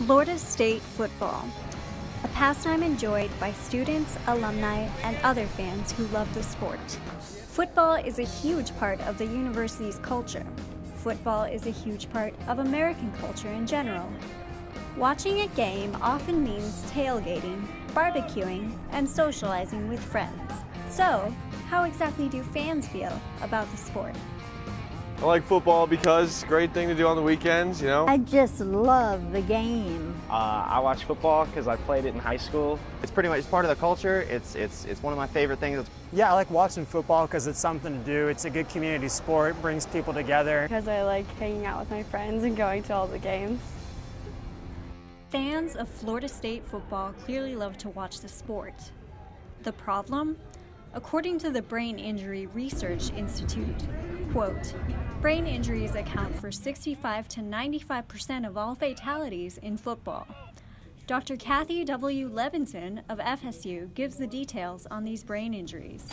Florida State football, a pastime enjoyed by students, alumni, and other fans who love the sport. Football is a huge part of the university's culture. Football is a huge part of American culture in general. Watching a game often means tailgating, barbecuing, and socializing with friends. So, how exactly do fans feel about the sport? I like football because it's a great thing to do on the weekends, you know? I just love the game. I watch football because I played it in high school. It's pretty much part of the culture. It's one of my favorite things. Yeah, I like watching football because it's something to do. It's a good community sport, brings people together. Because I like hanging out with my friends and going to all the games. Fans of Florida State football clearly love to watch the sport. The problem? According to the Brain Injury Research Institute, quote, brain injuries account for 65 to 95% of all fatalities in football. Dr. Kathy W. Levinson of FSU gives the details on these brain injuries.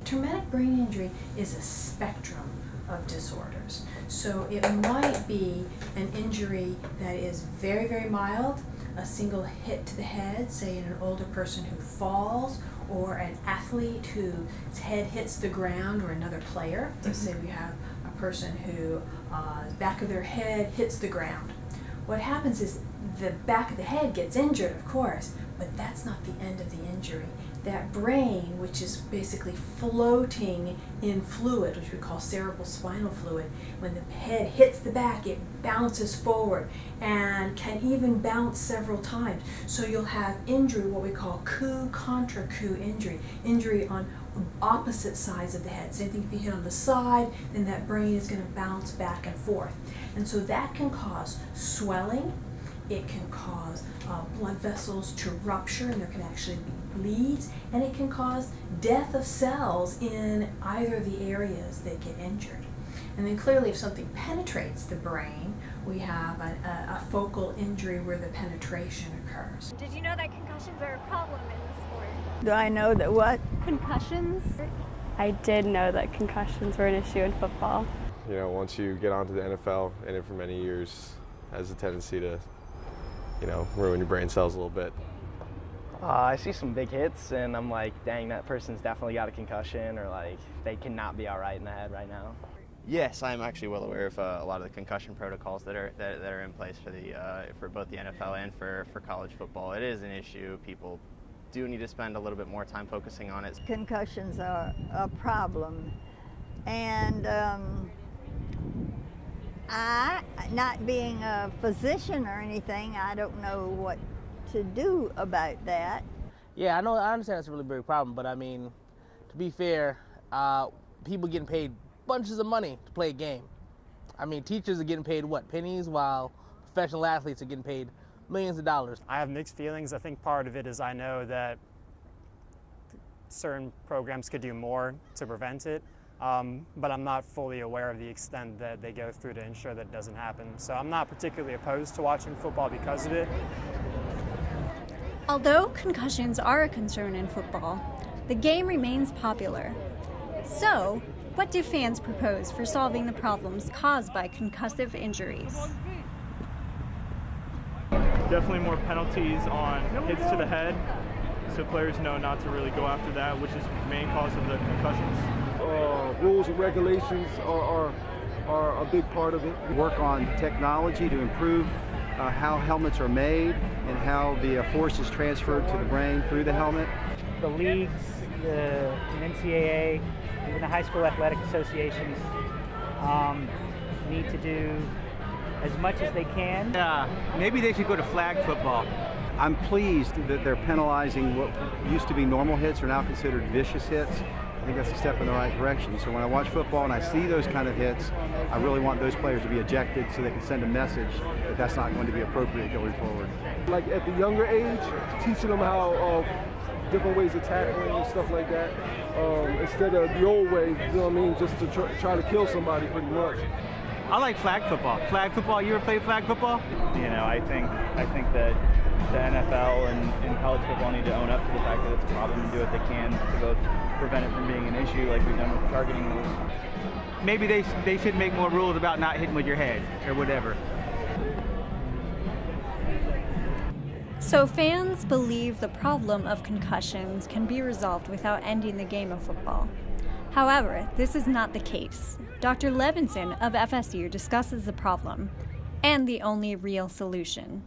Traumatic brain injury is a spectrum of disorders. So it might be an injury that is very, very mild, a single hit to the head, say in an older person who falls, or an athlete whose head hits the ground, or another player. So say we have a person who the back of their head hits the ground. What happens is the back of the head gets injured, of course, but that's not the end of the injury. That brain, which is basically floating in fluid, which we call cerebral spinal fluid, when the head hits the back, it bounces forward and can even bounce several times. So you'll have injury, what we call coup contra coup injury, injury on opposite sides of the head. Same thing if you hit on the side, then that brain is going to bounce back and forth. And so that can cause swelling. It can cause blood vessels to rupture, and there can actually be bleeds, and it can cause death of cells in either of the areas that get injured. And then clearly if something penetrates the brain, we have a focal injury where the penetration occurs. Did you know that concussions are a problem in the sport? Do I know that what? Concussions? I did know that concussions were an issue in football. You know, once you get onto the NFL, in it for many years, has a tendency to, you know, ruin your brain cells a little bit. I see some big hits and I'm like, dang, that person's definitely got a concussion, or like they cannot be all right in the head right now. Yes, I'm actually well aware of a lot of the concussion protocols that are in place for both the NFL and for college football. It is an issue. People do need to spend a little bit more time focusing on it. Concussions are a problem. And I, not being a physician or anything, I don't know what to do about that. Yeah, I understand it's a really big problem, but I mean, to be fair, people getting paid bunches of money to play a game. I mean, teachers are getting paid what, pennies, while professional athletes are getting paid millions of dollars. I have mixed feelings. I think part of it is I know that certain programs could do more to prevent it, but I'm not fully aware of the extent that they go through to ensure that it doesn't happen. So I'm not particularly opposed to watching football because of it. Although concussions are a concern in football, the game remains popular. So, what do fans propose for solving the problems caused by concussive injuries? Definitely more penalties on hits to the head, so players know not to really go after that, which is the main cause of the concussions. Rules and regulations are a big part of it. Work on technology to improve how helmets are made and how the force is transferred to the brain through the helmet. The leagues, the NCAA, even the high school athletic associations need to do as much as they can. Yeah, maybe they should go to flag football. I'm pleased that they're penalizing what used to be normal hits are now considered vicious hits. I think that's a step in the right direction. So when I watch football and I see those kind of hits, I really want those players to be ejected so they can send a message that that's not going to be appropriate going forward. Like at the younger age, teaching them how different ways of tackling and stuff like that, instead of the old way, you know what I mean, just to try to kill somebody pretty much. I like flag football. Flag football, you ever play flag football? You know, I think that the NFL and college football need to own up to the fact that it's a problem and do what they can to both prevent it from being an issue like we've done with the targeting rules. maybe they should make more rules about not hitting with your head or whatever. So fans believe the problem of concussions can be resolved without ending the game of football. However, this is not the case. Dr. Levinson of FSU discusses the problem and the only real solution.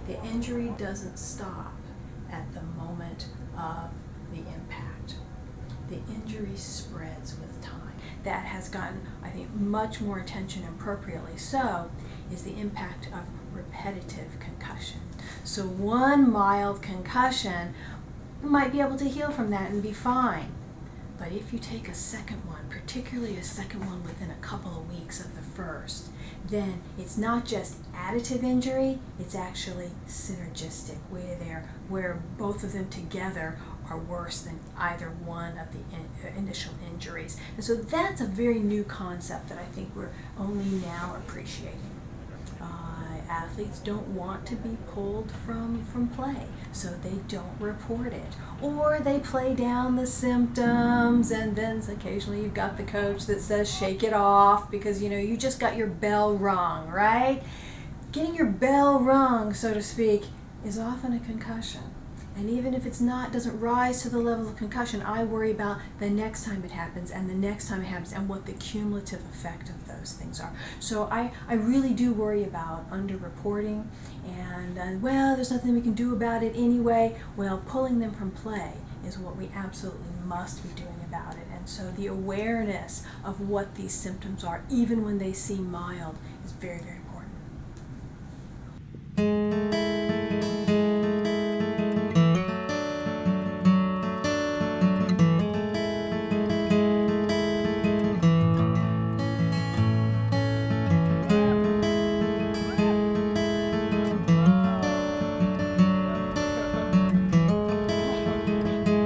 The injury doesn't stop at the moment of the impact. The injury spreads with time. That has gotten, I think, much more attention, appropriately so, is the impact of repetitive concussion. So one mild concussion might be able to heal from that and be fine. But if you take a second one, particularly a second one within a couple of weeks of the first, then it's not just additive injury, it's actually synergistic, where both of them together are worse than either one of the initial injuries. And so that's a very new concept that I think we're only now appreciating. Athletes don't want to be pulled from play, so they don't report it. Or they play down the symptoms, and then occasionally you've got the coach that says shake it off because you just got your bell rung, right? Getting your bell rung, so to speak, is often a concussion. And even if it's not, doesn't rise to the level of concussion, I worry about the next time it happens and the next time it happens and what the cumulative effect of those things are. So I really do worry about underreporting and, well, there's nothing we can do about it anyway. Well, pulling them from play is what we absolutely must be doing about it. And so the awareness of what these symptoms are, even when they seem mild, is very, very important.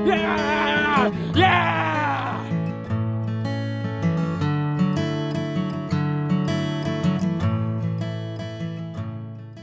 Yeah! Yeah!